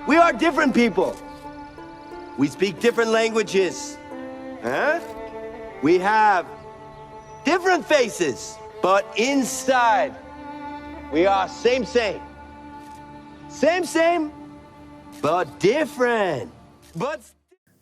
We are different people. We speak different languages. Huh? We have different faces, but inside, we are same, but different.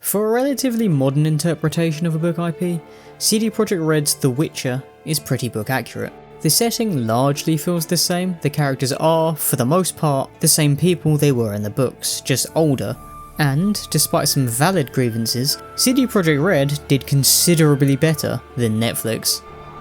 For a relatively modern interpretation of a book IP, CD Projekt Red's The Witcher is pretty book accurate. The setting largely feels the same, the characters are, for the most part, the same people they were in the books, just older, and, despite some valid grievances, CD Projekt Red did considerably better than Netflix.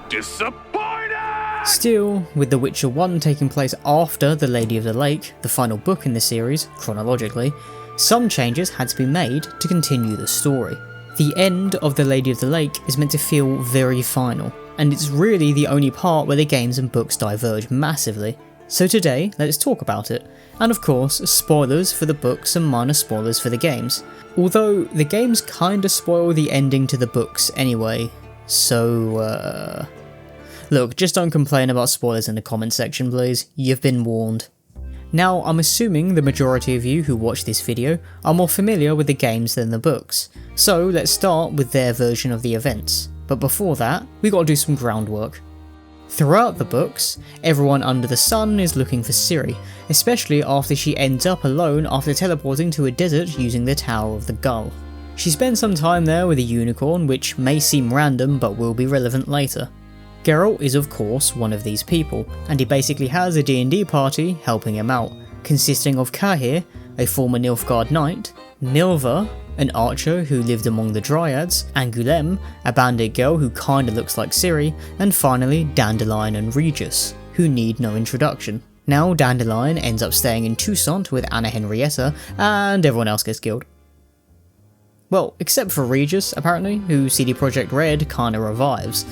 Disappointed! Still, with The Witcher 1 taking place after The Lady of the Lake, the final book in the series, chronologically, some changes had to be made to continue the story. The end of The Lady of the Lake is meant to feel very final, and it's really the only part where the games and books diverge massively. So today, let's talk about it. And of course, spoilers for the books and minor spoilers for the games. Although, the games kinda spoil the ending to the books anyway, so look, just don't complain about spoilers in the comment section please, you've been warned. Now, I'm assuming the majority of you who watch this video are more familiar with the games than the books, so let's start with their version of the events. But before that, we gotta do some groundwork. Throughout the books, everyone under the sun is looking for Ciri, especially after she ends up alone after teleporting to a desert using the Tower of the Gull. She spends some time there with a unicorn, which may seem random but will be relevant later. Geralt is of course one of these people, and he basically has a D&D party helping him out, consisting of Cahir, a former Nilfgaard knight, Milva, an archer who lived among the Dryads, Angulem, a bandit girl who kinda looks like Ciri, and finally Dandelion and Regis, who need no introduction. Now Dandelion ends up staying in Toussaint with Anna Henrietta, and everyone else gets killed. Well, except for Regis apparently, who CD Projekt Red kinda revives.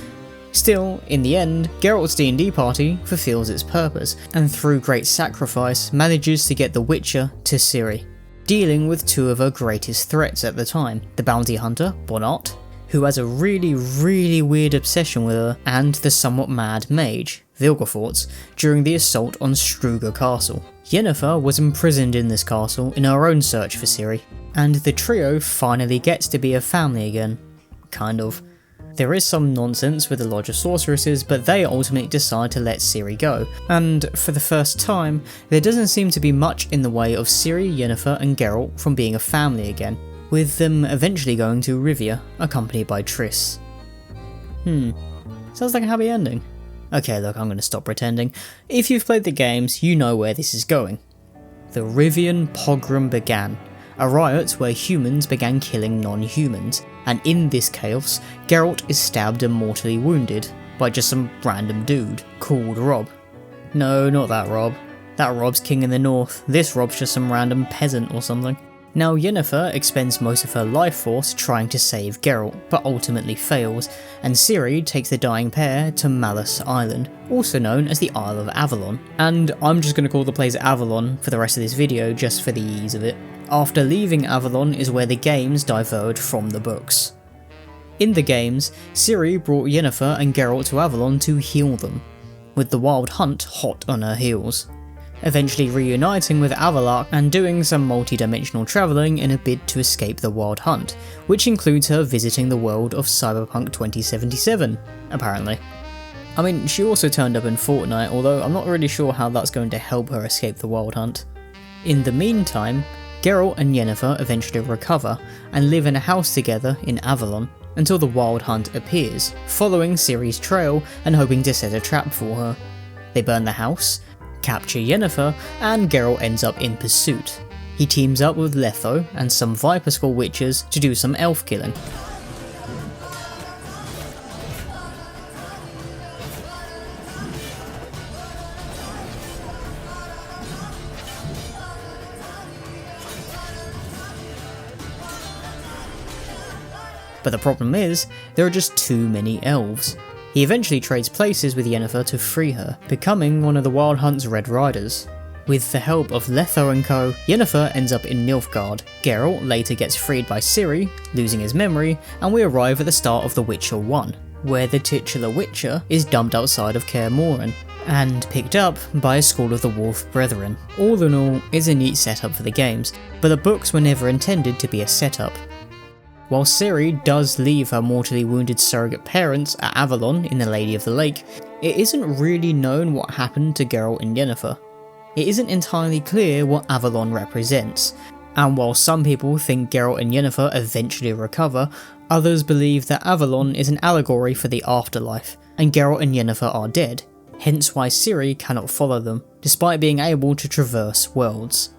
Still, in the end, Geralt's D&D party fulfills its purpose, and through great sacrifice manages to get the Witcher to Ciri, dealing with two of her greatest threats at the time, the bounty hunter, Bonnat, who has a really weird obsession with her, and the somewhat mad mage, Vilgefortz, during the assault on Struga Castle. Yennefer was imprisoned in this castle in her own search for Ciri, and the trio finally gets to be a family again. Kind of. There is some nonsense with the Lodge of Sorceresses, but they ultimately decide to let Ciri go, and for the first time, there doesn't seem to be much in the way of Ciri, Yennefer and Geralt from being a family again, with them eventually going to Rivia, accompanied by Triss. Sounds like a happy ending. Okay, look, I'm gonna stop pretending. If you've played the games, you know where this is going. The Rivian pogrom began, a riot where humans began killing non-humans, and in this chaos, Geralt is stabbed and mortally wounded by just some random dude called Rob. No, not that Rob. That Rob's king in the north, this Rob's just some random peasant or something. Now Yennefer expends most of her life force trying to save Geralt, but ultimately fails, and Ciri takes the dying pair to Malice Island, also known as the Isle of Avalon, and I'm just going to call the place Avalon for the rest of this video just for the ease of it. After leaving Avalon is where the games diverge from the books. In the games, Ciri brought Yennefer and Geralt to Avalon to heal them, with the Wild Hunt hot on her heels, eventually reuniting with Avallac'h and doing some multi-dimensional travelling in a bid to escape the Wild Hunt, which includes her visiting the world of Cyberpunk 2077, apparently. I mean, she also turned up in Fortnite, although I'm not really sure how that's going to help her escape the Wild Hunt. In the meantime, Geralt and Yennefer eventually recover and live in a house together in Avalon until the Wild Hunt appears, following Ciri's trail and hoping to set a trap for her. They burn the house, capture Yennefer, and Geralt ends up in pursuit. He teams up with Letho and some Viper Skull witches to do some elf killing. But the problem is, there are just too many elves. He eventually trades places with Yennefer to free her, becoming one of the Wild Hunt's Red Riders. With the help of Letho and co, Yennefer ends up in Nilfgaard. Geralt later gets freed by Ciri, losing his memory, and we arrive at the start of The Witcher 1, where the titular Witcher is dumped outside of Kaer Morhen, and picked up by a school of the Wolf Brethren. All in all, it's a neat setup for the games, but the books were never intended to be a setup. While Ciri does leave her mortally wounded surrogate parents at Avalon in The Lady of the Lake, it isn't really known what happened to Geralt and Yennefer. It isn't entirely clear what Avalon represents, and while some people think Geralt and Yennefer eventually recover, others believe that Avalon is an allegory for the afterlife, and Geralt and Yennefer are dead, hence why Ciri cannot follow them, despite being able to traverse worlds.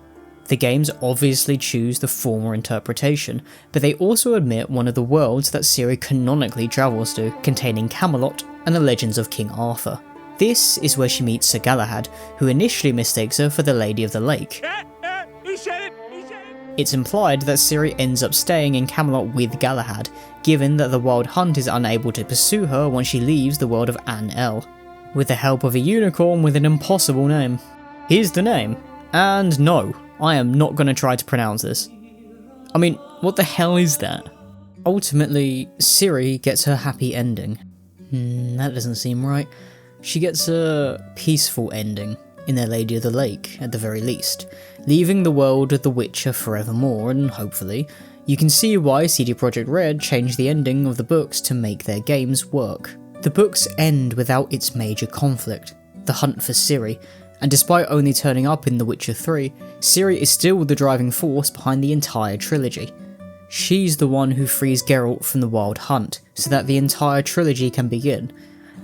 The games obviously choose the former interpretation, but they also admit one of the worlds that Ciri canonically travels to, containing Camelot and the legends of King Arthur. This is where she meets Sir Galahad, who initially mistakes her for the Lady of the Lake. It's implied that Ciri ends up staying in Camelot with Galahad, given that the Wild Hunt is unable to pursue her once she leaves the world of An-El, with the help of a unicorn with an impossible name. Here's the name, and no, I am not going to try to pronounce this. I mean, what the hell is that? Ultimately, Ciri gets her happy ending. That doesn't seem right. She gets a peaceful ending, in The Lady of the Lake, at the very least, leaving the world of The Witcher forevermore, and hopefully, you can see why CD Projekt Red changed the ending of the books to make their games work. The books end without its major conflict, the hunt for Ciri, and despite only turning up in The Witcher 3, Ciri is still the driving force behind the entire trilogy. She's the one who frees Geralt from the Wild Hunt, so that the entire trilogy can begin.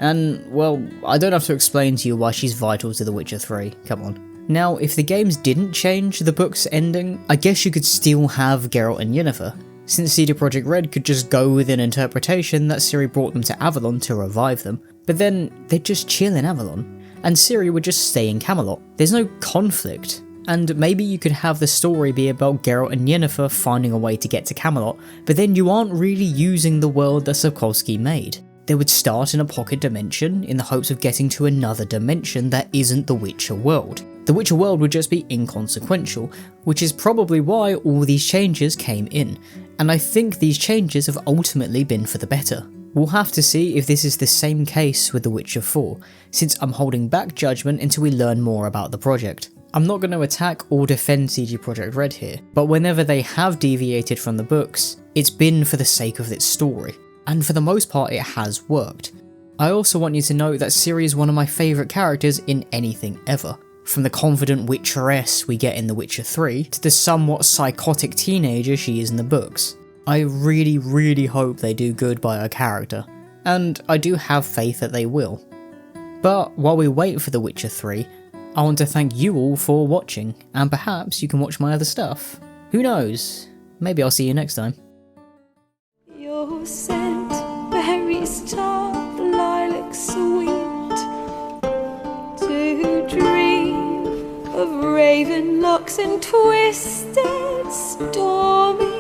And, well, I don't have to explain to you why she's vital to The Witcher 3, come on. Now, if the games didn't change the book's ending, I guess you could still have Geralt and Yennefer, since CD Projekt Red could just go with an interpretation that Ciri brought them to Avalon to revive them, but then they'd just chill in Avalon, and Ciri would just stay in Camelot. There's no conflict, and maybe you could have the story be about Geralt and Yennefer finding a way to get to Camelot, but then you aren't really using the world that Sapkowski made. They would start in a pocket dimension in the hopes of getting to another dimension that isn't the Witcher world. The Witcher world would just be inconsequential, which is probably why all these changes came in, and I think these changes have ultimately been for the better. We'll have to see if this is the same case with The Witcher 4, since I'm holding back judgment until we learn more about the project. I'm not going to attack or defend CD Projekt Red here, but whenever they have deviated from the books, it's been for the sake of its story, and for the most part it has worked. I also want you to know that Ciri is one of my favourite characters in anything ever. From the confident witcheress we get in The Witcher 3, to the somewhat psychotic teenager she is in the books. I really hope they do good by her character, and I do have faith that they will. But while we wait for The Witcher 3, I want to thank you all for watching, and perhaps you can watch my other stuff. Who knows? Maybe I'll see you next time. Your scent, berries tart, lilac sweet, to dream of raven locks and twisted stormy